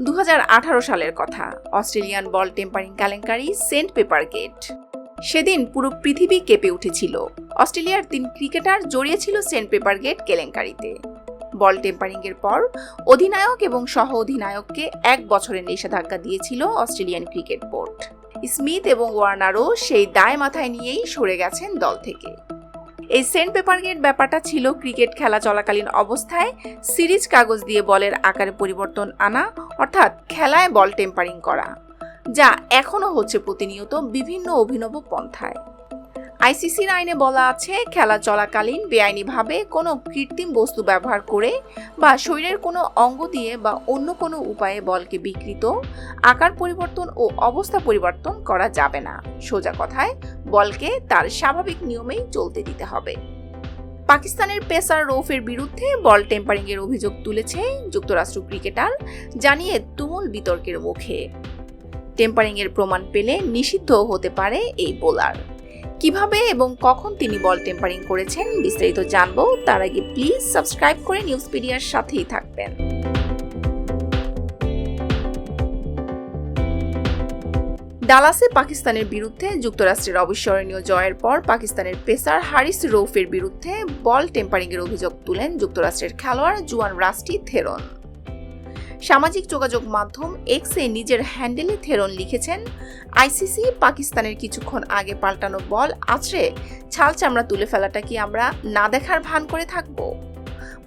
2018 সালের কথা। Australian ball tampering কেলেঙ্কারি সেন্ট পেপার গেট। সেদিন পুরো পৃথিবী কেঁপে উঠেছিল। অস্ট্রেলিয়ার 3 ক্রিকেটার জড়িয়েছিল সেন্ট পেপার গেট কেলেঙ্কারিতে। বল টেম্পারিং এর পর অধিনায়ক এবং সহ অধিনায়ককে 1 বছরের নিষেধাজ্ঞা দিয়েছিল অস্ট্রেলিয়ান ক্রিকেট বোর্ড। স্মিথ এবং ওয়ার্নারও সেই দায় মাথায় নিয়েই সরে গেছেন দল থেকে। এই সেন্ট পেপার গেট ব্যাপারটা ছিল ক্রিকেট খেলা চলাকালীন অবস্থায় সিরিজ কাগজ দিয়ে বলের আকারে পরিবর্তন আনা, অর্থাৎ খেলায় বল টেম্পারিং করা, যা এখনো হচ্ছে প্রতিনিয়ত বিভিন্ন অভিনব পন্থায়। আইসিসির আইনে বলা আছে, খেলা চলাকালীন বেআইনিভাবে কোনো কৃত্রিম বস্তু ব্যবহার করে বা শরীরের কোনো অঙ্গ দিয়ে বা অন্য কোনো উপায়ে বলকে বিকৃত, আকার পরিবর্তন ও অবস্থা পরিবর্তন করা যাবে না। সোজা কথায় বলকে তার স্বাভাবিক নিয়মেই চলতে দিতে হবে। পাকিস্তানের পেসার রৌফের বিরুদ্ধে বল টেম্পারিং এর অভিযোগ তুলেছে যুক্তরাষ্ট্র ক্রিকেটার, জানিয়ে তুমুল বিতর্কের মুখে। টেম্পারিং এর প্রমাণ পেলে নিষিদ্ধ হতে পারে এই বোলার। কিভাবে এবং কখন তিনি বল টেম্পারিং করেছেন বিস্তারিত জানবো। তার আগে প্লিজ সাবস্ক্রাইব করে নিউজপিডিয়ার সাথেই থাকবেন। ডালাসে পাকিস্তানের বিরুদ্ধে যুক্তরাষ্ট্রের অবিস্মরণীয় জয়ের পর পাকিস্তানের পেসার হারিস রৌফের বিরুদ্ধে বল টেম্পারিং এর অভিযোগ তুলেন যুক্তরাষ্ট্রের খেলোয়াড় জুয়ান রাস্টি থেরন। সামাজিক যোগাযোগ মাধ্যম এক্সে নিজের হ্যান্ডেলে থেরন লিখেছেন, আইসিসি পাকিস্তানের কিছুক্ষণ আগে পাল্টানো বল আছড়ে ছাল চামড়া তুলে ফেলাটা কি আমরা না দেখার ভান করে থাকবো?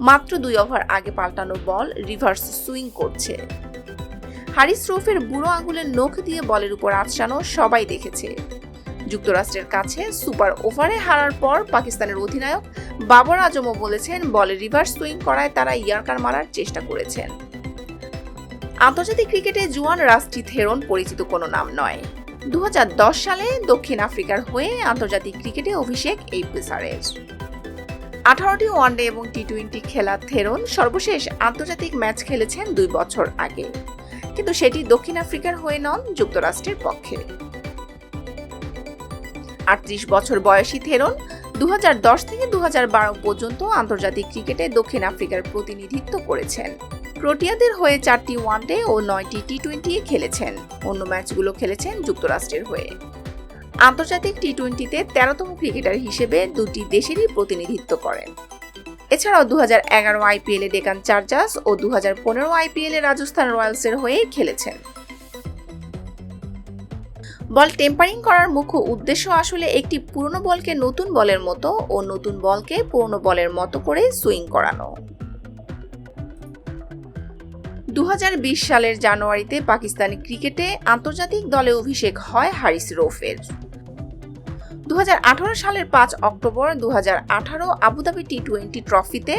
মাত্র 2 ওভার আগে পাল্টানো বল রিভার্স সুইং করছে। হারিস রৌফের বুড়ো আঙুলের নখ দিয়ে বলের উপর আছড়ানো সবাই দেখেছে। যুক্তরাষ্ট্রের কাছে সুপার ওভারে হারার পর পাকিস্তানের অধিনায়ক বাবর আজমও বলেছেন, বলে রিভার্স সুইং করায় তারা ইয়ার্কার মারার চেষ্টা করেছেন। আন্তর্জাতিক ক্রিকেটে জুয়ান রাস্টি থেরন পরিচিত কোনো নাম নয়। 2010 সালে দক্ষিণ আফ্রিকার হয়ে আন্তর্জাতিক ক্রিকেটে অভিষেক এই পেসারের। 18টি ওয়ানডে এবং টি-20 খেলা থেরন সর্বশেষ আন্তর্জাতিক ম্যাচ খেলেছেন 2 বছর আগে, কিন্তু সেটি দক্ষিণ আফ্রিকার হয়ে নন, যুক্তরাষ্ট্রের পক্ষে। 38 বছর বয়সী থেরন 2010 থেকে 2012 পর্যন্ত আন্তর্জাতিক ক্রিকেটে দক্ষিণ আফ্রিকার প্রতিনিধিত্ব করেছেন। প্রোটিয়াদের হয়ে 4টি ওয়ানডে ও 9টি টি-20 খেলেছেন। অন্য ম্যাচগুলো খেলেছেন যুক্তরাষ্ট্রের হয়ে। আন্তর্জাতিক টি-20তে 13তম ক্রিকেটার হিসেবে 2টি দেশেরই প্রতিনিধিত্ব করেন। এছাড়াও 2011 আইপিএলে ডেকান চার্জার্স ও 2015 আইপিএলে রাজস্থান রয়্যালসের হয়ে খেলেছেন। বল টেম্পারিং করার মুখ্য উদ্দেশ্য আসলে একটি পুরনো বলকে নতুন বলের মতো ও নতুন বলকে পুরনো বলের মতো করে সুইং করানো। 2020 সালের জানুয়ারিতে পাকিস্তানি ক্রিকেটে আন্তর্জাতিক দলে অভিষেক হয় হারিস রৌফের। 2018 সালের 5 অক্টোবর 2018 আবুধাবি টি-20 ট্রফিতে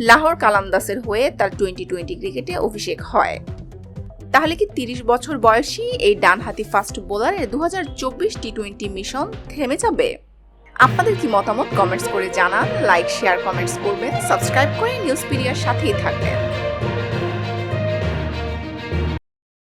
লাহোর কালান্দাসের হয়ে তার 2020 ক্রিকেটে অভিষেক হয়। তাহলে কি 30 বছর বয়সী এই ডানহাতি ফাস্ট বোলারের 2024 টি-20 মিশন থেমে যাবে? আপনাদের কি মতামত কমেন্টস করে জানান। লাইক, শেয়ার, কমেন্টস করবেন। সাবস্ক্রাইব করে নিউজপিডিয়ার সাথেই থাকবেন।